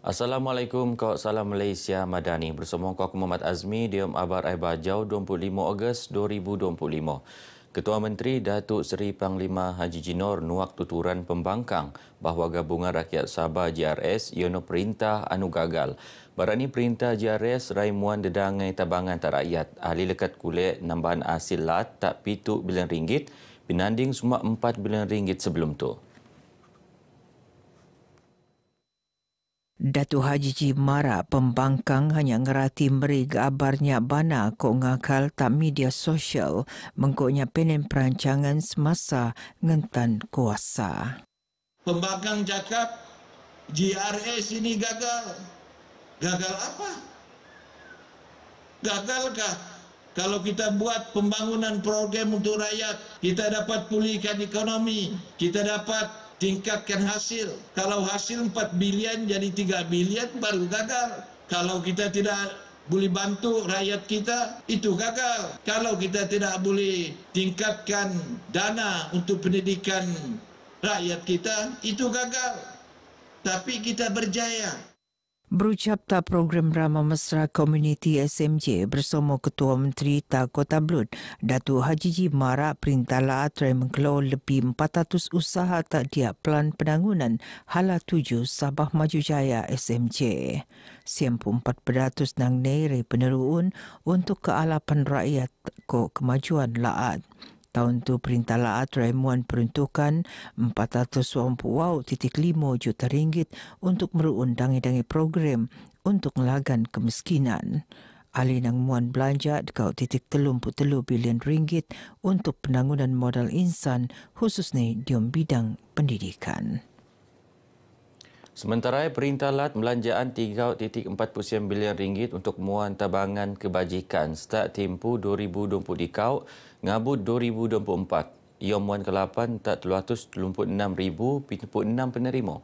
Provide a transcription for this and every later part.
Assalamualaikum, kau salam Malaysia Madani. Bersama kau Muhammad Azmi di Abar Air Bajau 25 Ogos 2025. Ketua Menteri Datuk Seri Panglima Haji Jinor nuak tuturan pembangkang bahawa Gabungan Rakyat Sabah JRS iono perintah anu gagal. Barani perintah JRS raimuan dedangai tabangan tak rakyat. Ahli lekat kulit nambahan hasil lat tak RM7 bilion pinanding semua RM4 bilion sebelum tu. Datuk Haji Ji marah pembangkang hanya ngerati meri gabarnya bana kok ngakal tak media sosial mengkoknya penen perancangan semasa ngentan kuasa. Pembangkang cakap JRS ini gagal. Gagal apa? Gagalkah kalau kita buat pembangunan program untuk rakyat, kita dapat pulihkan ekonomi, kita dapat tingkatkan hasil. Kalau hasil 4 bilion jadi 3 bilion baru gagal. Kalau kita tidak boleh bantu rakyat kita, itu gagal. Kalau kita tidak boleh tingkatkan dana untuk pendidikan rakyat kita, itu gagal. Tapi kita berjaya. Berucap tak program Ramah Mesra Komuniti SMJ bersama Ketua Menteri Tak Kota Blud, Datuk Haji Ji marak perintah laat try mengkeluar lebih 400 usaha tak dia pelan penangunan hala 7 Sabah Maju Jaya SMJ. 94% nang nere peneruun untuk kealapan rakyat ko kemajuan laat. Tahun tu perintah laat raimuan peruntukan RM420.5 juta untuk meruun dangi-dangi program untuk melagan kemiskinan. Ahli nang muan belanja dekau RM3.3 bilion untuk penangunan modal insan khususnya di bidang pendidikan. Sementara perintah lat belanjaan RM3.49 bilion untuk muan tabangan kebajikan start tempoh 2020 dikau ngabut 2024. Ia muan ke-8 tak 336,076 penerima.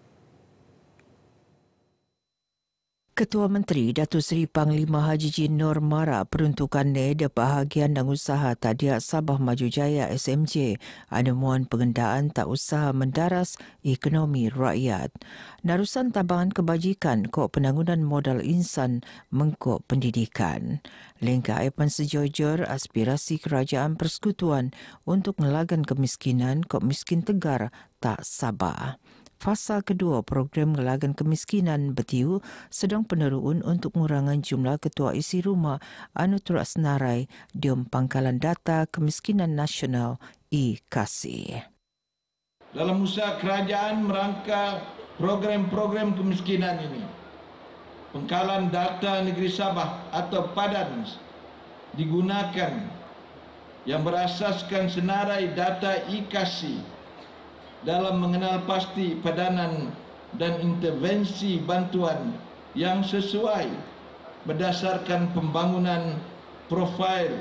Ketua Menteri Datuk Seri Panglima Haji Jinor marah peruntukannya di bahagian dan usaha Tadiak Sabah Maju Jaya SMJ ada muan pengendaan tak usaha mendaras ekonomi rakyat. Narusan tabangan kebajikan kok penangunan modal insan mengkok pendidikan. Lengkap aipan sejojor aspirasi kerajaan persekutuan untuk melagan kemiskinan kok miskin tegar tak Sabah. Fasa kedua program ngelagan kemiskinan betiu sedang peneruun untuk mengurangan jumlah ketua isi rumah anu turak senarai di Pangkalan Data Kemiskinan Nasional IKASI. Dalam usaha kerajaan merangka program-program kemiskinan ini, Pangkalan Data Negeri Sabah atau PADAN digunakan yang berasaskan senarai data IKASI dalam mengenal pasti padanan dan intervensi bantuan yang sesuai berdasarkan pembangunan profil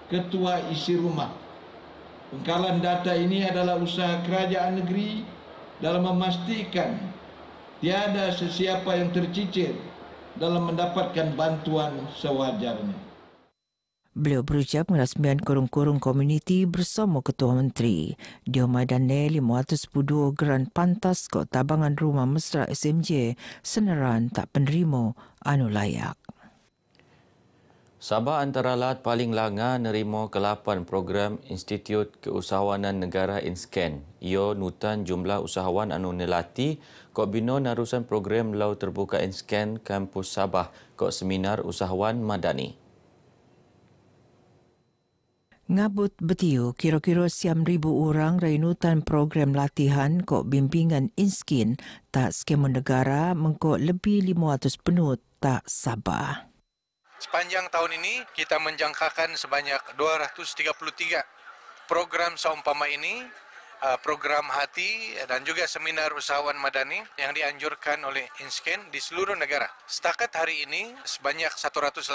ketua isi rumah. Pangkalan data ini adalah usaha kerajaan negeri dalam memastikan tiada sesiapa yang tercicir dalam mendapatkan bantuan sewajarnya. Beliau berucap merasmian kurung-kurung komuniti bersama Ketua Menteri. Dia madane 512 geran pantas kok tabangan rumah mesra SMJ senaran tak penerima anu layak. Sabah antara lat paling langa nerima ke-8 program Institut Keusahawanan Negara InScan. Ia nutan jumlah usahawan anu nelati kok bina narusan program Lau Terbuka InScan Kampus Sabah kok seminar usahawan madani. Ngabut betiu, kira-kira 1,000 orang rainutan program latihan kok bimbingan InScan tak skema negara mengkok lebih 500 penut tak Sabah. Sepanjang tahun ini kita menjangkakan sebanyak 233 program seumpama ini, program hati dan juga seminar usahawan madani yang dianjurkan oleh InScan di seluruh negara. Setakat hari ini sebanyak 184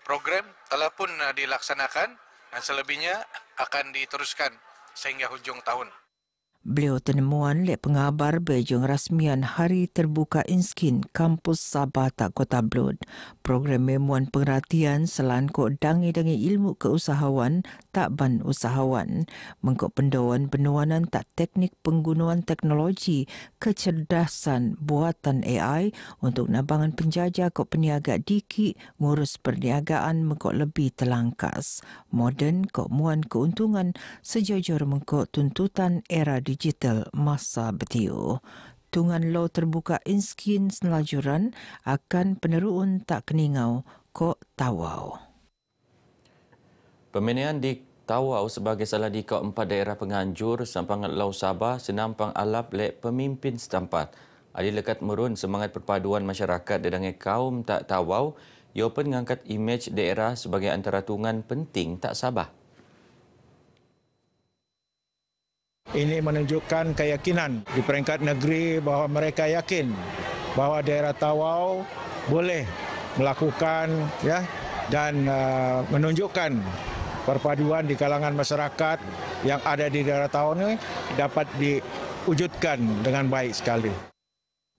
program telah pun dilaksanakan dan selebihnya akan diteruskan sehingga hujung tahun. Beliau tenemuan le pengabar bejong rasmian Hari Terbuka InScan Kampus Sabah Tak Kota Blud. Program memuan pengertian selan kok dangi-dangi ilmu keusahawan tak ban usahawan. Mengikut pendawan bernuanan tak teknik penggunaan teknologi kecerdasan buatan AI untuk nabangan penjajah kok peniaga dikit ngurus perniagaan mengikut lebih telangkas. Moden kok muan keuntungan sejujur mengikut tuntutan era digital masa betiu. Tungan Law terbuka inskin selajuran akan peneruun tak keningau kok Tawau. Pemilihan di Tawau sebagai salah di keempat daerah penganjur Sampangat Laut Sabah senampang alap lek pemimpin setempat. Adi lekat merun semangat perpaduan masyarakat dengan kaum tak Tawau, ia pun mengangkat imej daerah sebagai antara tungan penting tak Sabah. Ini menunjukkan keyakinan di peringkat negeri bahawa mereka yakin bahawa daerah Tawau boleh melakukan dan menunjukkan perpaduan di kalangan masyarakat yang ada di daerah Tawau ini dapat diwujudkan dengan baik sekali.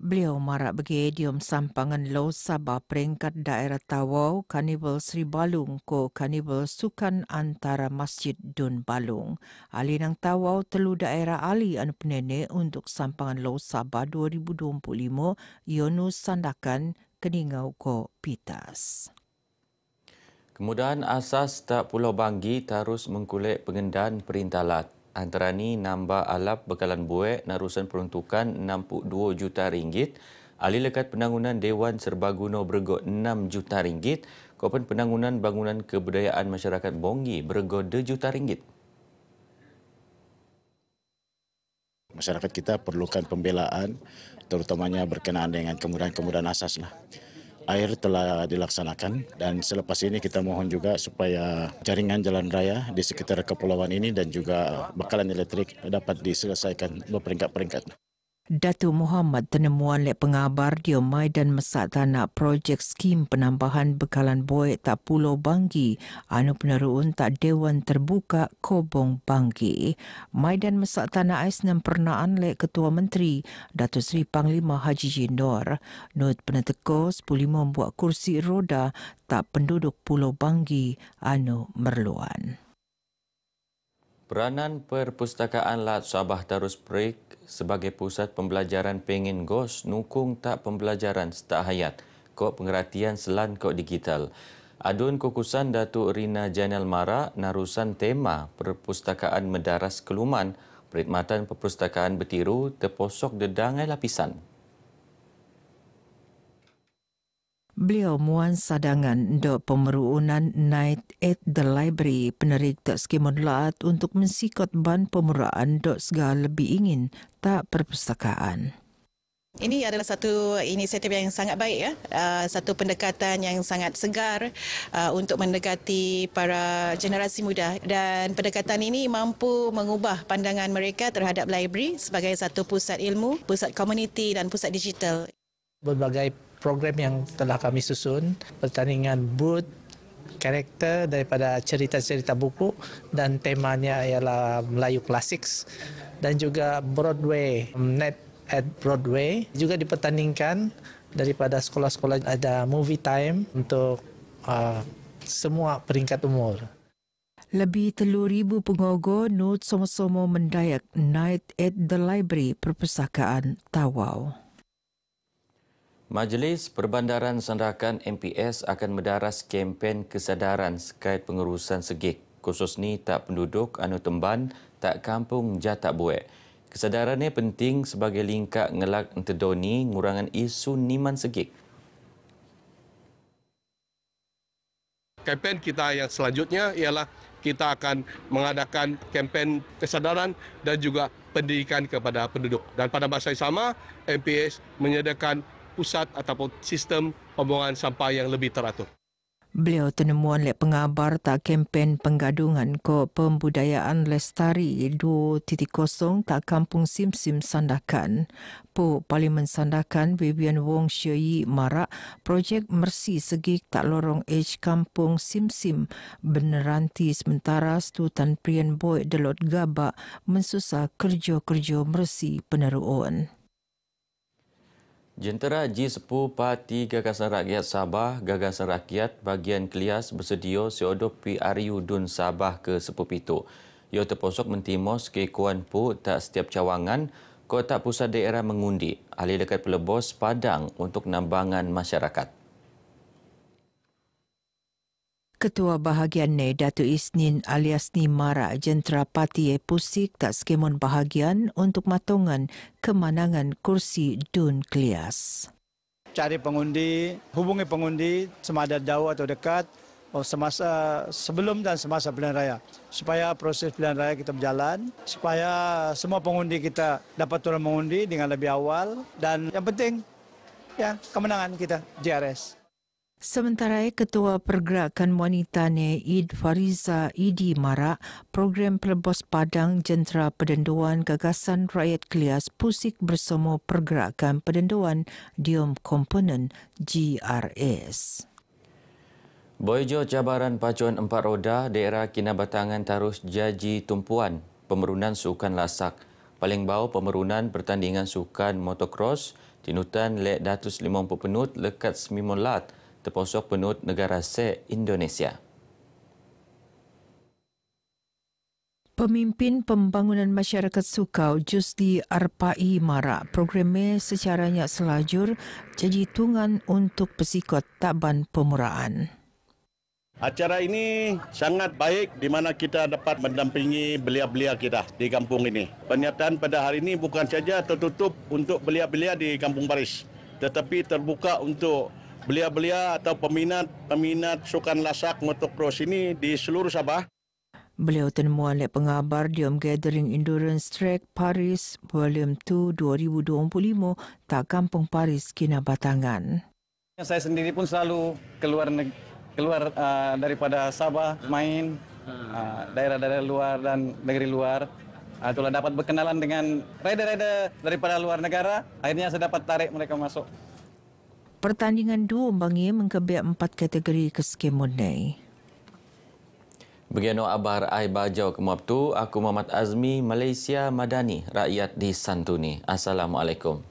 Beliau marak bagi idiom Sampangan Laut Sabah peringkat daerah Tawau Karnival Sri Balung ko Karnival Sukan Antara Masjid Dun Balung. Ali nang Tawau telu daerah ali anu penene untuk Sampangan Laut Sabah 2025 Yonus Sandakan Keningau ko Pitas. Kemudahan asas tak Pulau Banggi terus mengkulik pengendaan perintalat. Antara ni nambah alap bekalan buek narusan peruntukan 62 juta ringgit, ahli lekat penangunan Dewan Serbaguna berego 6 juta ringgit, kaupan penangunan bangunan kebudayaan masyarakat Bongi berego 2 juta ringgit. Masyarakat kita perlukan pembelaan, terutamanya berkenaan dengan kemudahan-kemudahan asas lah. Air telah dilaksanakan dan selepas ini kita mohon juga supaya jaringan jalan raya di sekitar kepulauan ini dan juga bekalan elektrik dapat diselesaikan berperingkat-peringkat. Datuk Muhammad tenemuan lek pengabar di Maidan Mesak Tanah projek skim penambahan bekalan boek tak Pulau Banggi anu peneruun tak Dewan Terbuka Kobong Banggi. Maidan Mesak Tanah ais pernaan lek Ketua Menteri Datuk Seri Panglima Haji Jindor nut peneteko 15 buat kursi roda tak penduduk Pulau Banggi anu merluan. Peranan Perpustakaan Lat Sabah terus break sebagai pusat pembelajaran pengen gos nukung tak pembelajaran setak hayat kok pengertian selan kok digital. Adun kukusan Datuk Rina Janel Mara narusan tema Perpustakaan Medaras Keluman, perkhidmatan perpustakaan bertiru terposok dedangai lapisan. Beliau muan sadangan untuk pemeruunan Night at the Library penerik tak skimun laat untuk mensikot ban pemuraan dok segala lebih ingin tak perpustakaan. Ini adalah satu inisiatif yang sangat baik ya, satu pendekatan yang sangat segar untuk mendekati para generasi muda dan pendekatan ini mampu mengubah pandangan mereka terhadap library sebagai satu pusat ilmu, pusat komuniti dan pusat digital. Berbagai program yang telah kami susun, pertandingan booth, karakter daripada cerita-cerita buku dan temanya ialah Melayu Classics dan juga Broadway, Net at Broadway juga dipertandingkan daripada sekolah-sekolah ada movie time untuk semua peringkat umur. Lebih 3,000 pengogo nut sama-sama mendayak Night at the Library Perpustakaan Tawau. Majlis Perbandaran Sandakan MPS akan mendaras kempen kesedaran sekait pengurusan segik, khusus ni tak penduduk anu temban, tak kampung jatak buek. Kesedaran ini penting sebagai lingkak ngelak entedoni ngurangan isu niman segik. Kempen kita yang selanjutnya ialah kita akan mengadakan kempen kesedaran dan juga pendidikan kepada penduduk. Dan pada masa yang sama, MPS menyediakan pusat ataupun sistem pembuangan sampah yang lebih teratur. Beliau tenemuan lek pengabar tak kempen penggadungan ko pembudayaan lestari 2.0 tak kampung Sim-Sim Sandakan. Po Parlimen Sandakan Vivian Wong Syei marak projek Mersi Segik tak lorong H kampung Sim-Sim beneranti sementara stu Tan Prian Boy Delot Gabak mensusah kerja-kerja mersi peneruan. Jentera G10 Parti Gagasan Rakyat Sabah, Gagasan Rakyat bahagian Kelias bersedia seadop PRU Dun Sabah ke Sepupitu. Ia terposok mentimos ke Kuan Pu tak setiap cawangan, kotak pusat daerah mengundi. Ahli dekat pelebos Padang untuk nambangan masyarakat. Ketua Bahagian Ne Datuk Isnin alias Nimara Jentera Parti Pusik tak skemon bahagian untuk matongan kemenangan kursi Dun Kelias. Cari pengundi, hubungi pengundi sama ada jauh atau dekat semasa sebelum dan semasa pilihan raya. Supaya proses pilihan raya kita berjalan, supaya semua pengundi kita dapat turun mengundi dengan lebih awal dan yang penting ya kemenangan kita JRS. Sementara Ketua Pergerakan Wanita Ne Id Fariza Idi Marak, program Pelebos Padang Jentera Perdenduan Gagasan Rakyat Kelias Pusik bersama Pergerakan Perdenduan Diom Komponen GRS. Boyjo cabaran pacuan 4 roda daerah Kinabatangan Tarus Jaji Tumpuan, pemerunan sukan lasak. Paling bau pemerunan pertandingan sukan motocross, tinutan lek 150 penut lekat Semimun Lat, terposok penut negara se-Indonesia. Pemimpin Pembangunan Masyarakat Sukau Jusdi Arpai Marak programnya secaranya selajur jadi tungan untuk pesikot taban pemuraan. Acara ini sangat baik di mana kita dapat mendampingi belia-belia kita di kampung ini. Pernyataan pada hari ini bukan saja tertutup untuk belia-belia di Kampung Paris, tetapi terbuka untuk belia-belia atau peminat sukan lasak motocross ini di seluruh Sabah. Beliau temuan lek pengabar Diom Gathering Endurance Track Paris Volume 2 2025 tak Kampung Paris Kinabatangan. Saya sendiri pun selalu keluar daripada Sabah main daerah-daerah luar dan negeri luar. Itulah dapat berkenalan dengan rider-rider daripada luar negara. Akhirnya saya dapat tarik mereka masuk. Pertandingan dua umbangi mengkebek 4 kategori kesekemunai. Begino abar ai bajau kemabtu, aku Muhammad Azmi, Malaysia Madani, rakyat disantuni. Assalamualaikum.